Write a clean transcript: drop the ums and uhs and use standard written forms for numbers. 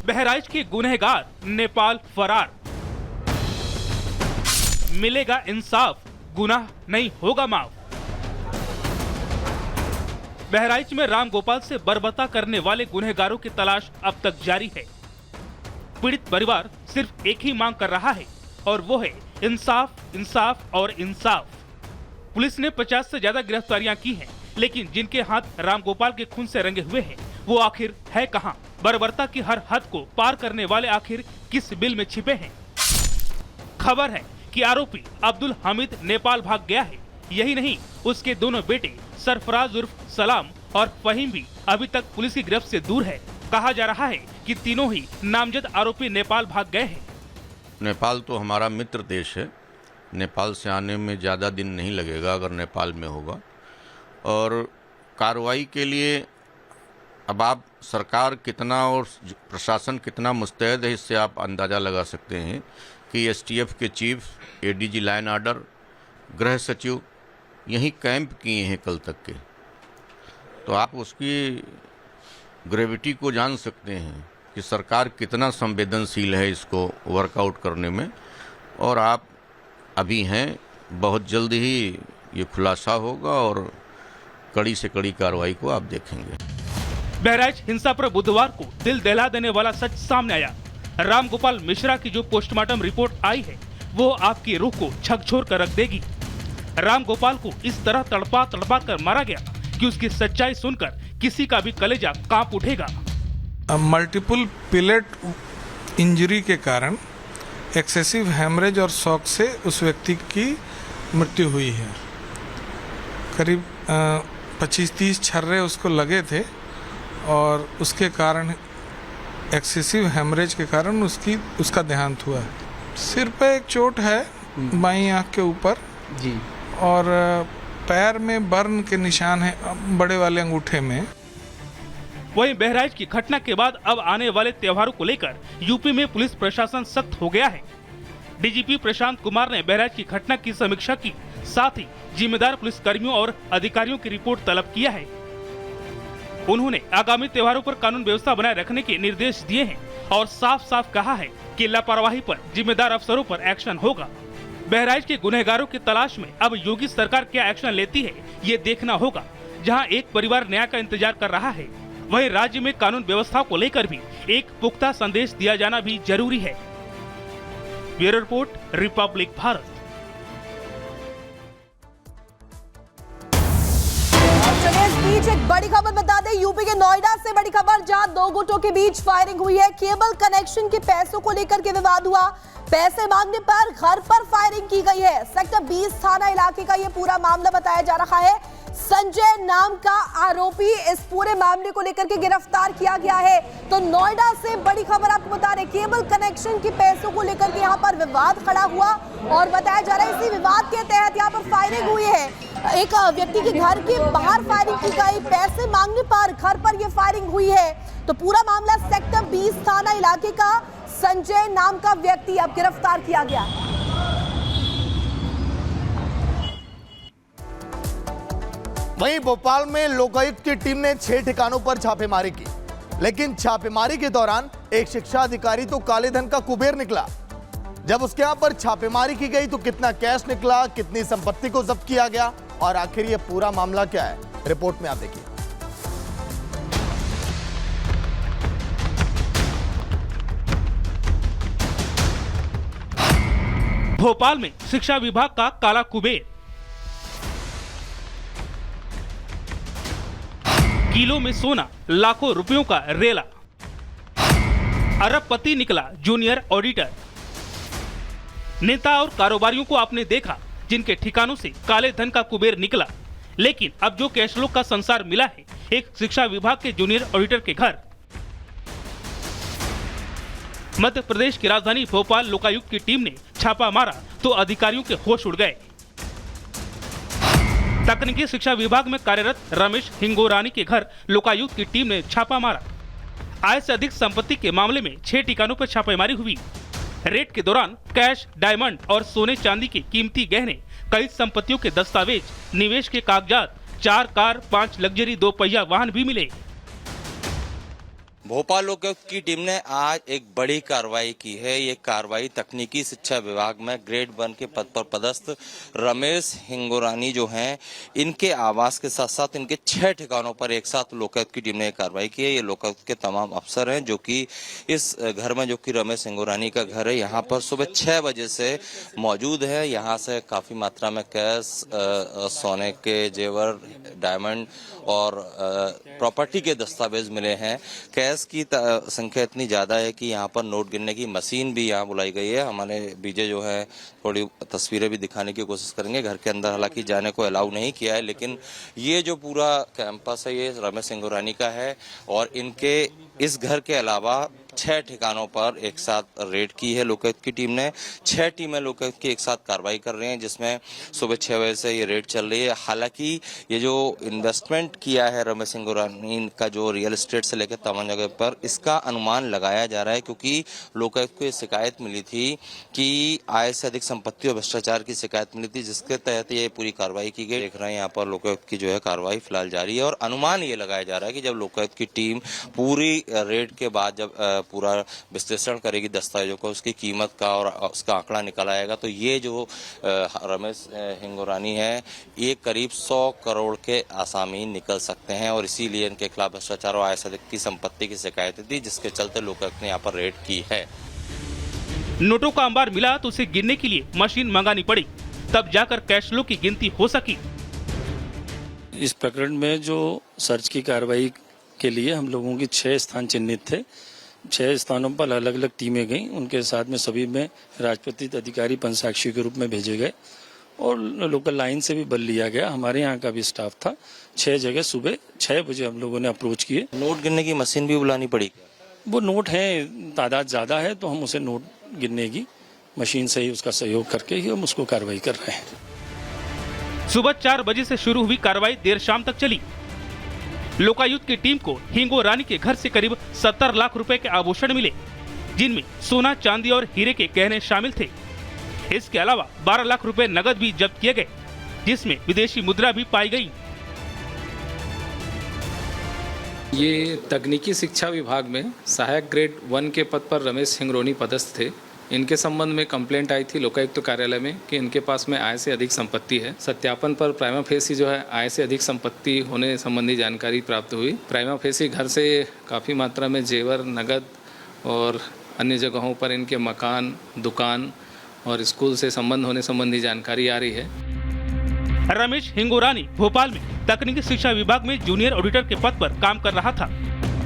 बहराइच के गुनहगार नेपाल फरार। मिलेगा इंसाफ, गुनाह नहीं होगा माफ। बहराइच में रामगोपाल से बर्बरता करने वाले गुनहगारों की तलाश अब तक जारी है। पीड़ित परिवार सिर्फ एक ही मांग कर रहा है और वो है इंसाफ, इंसाफ और इंसाफ। पुलिस ने 50 से ज्यादा गिरफ्तारियां की हैं, लेकिन जिनके हाथ रामगोपाल के खून से रंगे हुए हैं वो आखिर है कहां? बर्बरता की हर हद को पार करने वाले आखिर किस बिल में छिपे हैं? खबर है कि आरोपी अब्दुल हामिद नेपाल भाग गया है। यही नहीं, उसके दोनों बेटे सरफराज उर्फ सलाम और फहीम भी अभी तक पुलिस की गिरफ्त से दूर है। कहा जा रहा है कि तीनों ही नामजद आरोपी नेपाल भाग गए हैं। नेपाल तो हमारा मित्र देश है। नेपाल से आने में ज़्यादा दिन नहीं लगेगा अगर नेपाल में होगा। और कार्रवाई के लिए अब आप सरकार कितना और प्रशासन कितना मुस्तैद है, इससे आप अंदाज़ा लगा सकते हैं कि एसटीएफ के चीफ, एडीजी लाइन ऑर्डर, गृह सचिव यहीं कैंप किए हैं कल तक के। तो आप उसकी ग्रेविटी को जान सकते हैं कि सरकार कितना संवेदनशील है इसको वर्कआउट करने में। और आप अभी हैं, बहुत जल्द ही ये खुलासा होगा और कड़ी से कड़ी कार्रवाई को आप देखेंगे। बहराइच हिंसा पर बुधवार को दिल दहला देने वाला सच सामने आया। रामगोपाल मिश्रा की जो पोस्टमार्टम रिपोर्ट आई है वो आपकी रूह को झकझोर कर रख देगी। रामगोपाल को इस तरह तड़पा तड़पा कर मारा गया कि उसकी सच्चाई सुनकर किसी का भी कलेजा कांप उठेगा। मल्टीपल पिलेट इंजरी के कारण एक्सेसिव हैमरेज और शॉक से उस व्यक्ति की मृत्यु हुई है। करीब 25-30 छर्रे उसको लगे थे और उसके कारण एक्सेसिव हैमरेज के कारण उसका देहांत हुआ। सिर पे एक चोट है, बाईं आंख के ऊपर जी, और पैर में बर्न के निशान है बड़े वाले अंगूठे में। वहीं बहराइच की घटना के बाद अब आने वाले त्योहारों को लेकर यूपी में पुलिस प्रशासन सख्त हो गया है। डीजीपी प्रशांत कुमार ने बहराइच की घटना की समीक्षा की, साथ ही जिम्मेदार पुलिस कर्मियों और अधिकारियों की रिपोर्ट तलब किया है। उन्होंने आगामी त्योहारों पर कानून व्यवस्था बनाए रखने के निर्देश दिए हैं और साफ साफ कहा है कि लापरवाही पर जिम्मेदार अफसरों पर एक्शन होगा। बहराइच के गुनहगारों की तलाश में अब योगी सरकार क्या एक्शन लेती है ये देखना होगा। जहां एक परिवार न्याय का इंतजार कर रहा है, वहीं राज्य में कानून व्यवस्था को लेकर भी एक पुख्ता संदेश दिया जाना भी जरूरी है। Bureau report, Republic Bharat. इस बीच एक बड़ी खबर बता दें, यूपी के नोएडा से बड़ी खबर, जहां दो गुटों के बीच फायरिंग हुई है। केबल कनेक्शन के पैसों को लेकर के विवाद हुआ। पैसे मांगने पर घर पर फायरिंग की गई है। सेक्टर 20 थाना इलाके का यह पूरा मामला बताया जा रहा है। संजय नाम का आरोपी इस पूरे मामले को लेकर के गिरफ्तार किया गया है। तो नोएडा से बड़ी खबर आपको बता रहे, केबल कनेक्शन के पैसों को लेकर के यहाँ पर विवाद खड़ा हुआ और बताया जा रहा है इसी विवाद के तहत यहाँ पर फायरिंग हुई है। एक व्यक्ति के घर के बाहर फायरिंग की गई, पैसे मांगने पर घर पर यह फायरिंग हुई है। तो पूरा मामला सेक्टर 20 थाना इलाके का संजय नाम का व्यक्ति अब गिरफ्तार किया गया। वहीं भोपाल में लोकायुक्त की टीम ने 6 ठिकानों पर छापेमारी की, लेकिन छापेमारी के दौरान एक शिक्षा अधिकारी तो काले धन का कुबेर निकला। जब उसके यहां पर छापेमारी की गई तो कितना कैश निकला, कितनी संपत्ति को जब्त किया गया और आखिर ये पूरा मामला क्या है, रिपोर्ट में आप देखिए। भोपाल में शिक्षा विभाग का काला कुबेर, किलो में सोना, लाखों रुपयों का रेला। अरबपति निकला जूनियर ऑडिटर। नेता और कारोबारियों को आपने देखा जिनके ठिकानों से काले धन का कुबेर निकला, लेकिन अब जो कैशफ्लो का संसार मिला है एक शिक्षा विभाग के जूनियर ऑडिटर के घर। मध्य प्रदेश की राजधानी भोपाल लोकायुक्त की टीम ने छापा मारा तो अधिकारियों के होश उड़ गए। तकनीकी शिक्षा विभाग में कार्यरत रमेश हिंगोरानी के घर लोकायुक्त की टीम ने छापा मारा। आय से अधिक संपत्ति के मामले में 6 ठिकानों पर छापेमारी हुई। रेड के दौरान कैश, डायमंड और सोने चांदी के कीमती गहने, कई संपत्तियों के दस्तावेज, निवेश के कागजात, 4 कार, 5 लग्जरी 2 पहिया वाहन भी मिले। भोपाल लोकायुक्त की टीम ने आज एक बड़ी कार्रवाई की है। ये कार्रवाई तकनीकी शिक्षा विभाग में ग्रेड 1 के पद पर पदस्थ रमेश हिंगोरानी जो हैं, इनके आवास के साथ साथ इनके 6 ठिकानों पर एक साथ लोकायुक्त की टीम ने कार्रवाई की है। ये लोकायुक्त के तमाम अफसर हैं जो कि इस घर में, जो कि रमेश हिंगोरानी का घर है, यहाँ पर सुबह 6 बजे से मौजूद है। यहाँ से काफी मात्रा में कैश, सोने के जेवर, डायमंड और प्रॉपर्टी के दस्तावेज मिले हैं। कैश की संख्या इतनी ज्यादा है कि यहाँ पर नोट गिनने की मशीन भी यहाँ बुलाई गई है। हमारे बीजे जो है थोड़ी तस्वीरें भी दिखाने की कोशिश करेंगे। घर के अंदर हालांकि जाने को अलाउ नहीं किया है, लेकिन ये जो पूरा कैंपस है ये रमेश हिंगोरानी का है और इनके इस घर के अलावा 6 ठिकानों पर एक साथ रेड की है लोकायुक्त की टीम ने। 6 टीमें लोकायुक्त की एक साथ कार्रवाई कर रही हैं, जिसमें सुबह 6 बजे से ये रेड चल रही है। हालांकि ये जो इन्वेस्टमेंट किया है रमेश हिंगोरानी का, जो रियल एस्टेट से लेकर तमाम जगह पर, इसका अनुमान लगाया जा रहा है, क्योंकि लोकायुक्त को ये शिकायत मिली थी कि आय से अधिक संपत्ति और भ्रष्टाचार की शिकायत मिली थी, जिसके तहत ये पूरी कार्रवाई की गई। देख रहे हैं यहाँ पर लोकायुक्त की जो है कार्रवाई फिलहाल जारी है और अनुमान ये लगाया जा रहा है कि जब लोकायुक्त की टीम पूरी रेड के बाद जब पूरा विश्लेषण करेगी दस्तावेजों को, उसकी कीमत का और उसका आंकड़ा निकल आएगा, तो ये जो रमेश हिंगोरानी है ये करीब 100 करोड़ के आसामी निकल सकते हैं और इसीलिए इनके खिलाफ भ्रष्टाचार और आय से अधिक की संपत्ति की शिकायत थी, जिसके चलते लोकायुक्त ने यहाँ पर रेड की है। नोटों का अंबार मिला तो उसे गिनने के लिए मशीन मंगानी पड़ी, तब जाकर कैश फ्लो की गिनती हो सकी। इस प्रकरण में जो सर्च की कार्रवाई के लिए हम लोगों की 6 स्थान चिन्हित थे। 6 स्थानों पर अलग अलग टीमें गईं, उनके साथ में सभी में राजपत्रित अधिकारी पंचसाक्षी के रूप में भेजे गए और लोकल लाइन से भी बल लिया गया। हमारे यहाँ का भी स्टाफ था। 6 जगह सुबह 6 बजे हम लोगों ने अप्रोच किए। नोट गिनने की मशीन भी बुलानी पड़ी। वो नोट है, तादाद ज़्यादा है, तो हम उसे नोट गिनने की मशीन से ही उसका सहयोग करके ही हम उसको कार्रवाई कर रहे हैं। सुबह 4 बजे से शुरू हुई कार्रवाई देर शाम तक चली। लोकायुक्त की टीम को हिंगोरानी के घर से करीब 70 लाख रुपए के आभूषण मिले, जिनमें सोना, चांदी और हीरे के गहने शामिल थे। इसके अलावा 12 लाख रुपए नगद भी जब्त किए गए, जिसमें विदेशी मुद्रा भी पाई गई। ये तकनीकी शिक्षा विभाग में सहायक ग्रेड 1 के पद पर रमेश हिंगोरानी पदस्थ थे। इनके संबंध में कंप्लेंट आई थी लोकायुक्त कार्यालय में कि इनके पास में आय से अधिक संपत्ति है। सत्यापन पर प्राइमा फेसी जो है आय से अधिक संपत्ति होने संबंधी जानकारी प्राप्त हुई। प्राइमा फेसी घर से काफ़ी मात्रा में जेवर, नगद और अन्य जगहों पर इनके मकान, दुकान और स्कूल से संबंध होने संबंधी जानकारी आ रही है। रमेश हिंगोरानी भोपाल में तकनीकी शिक्षा विभाग में जूनियर ऑडिटर के पद पर काम कर रहा था।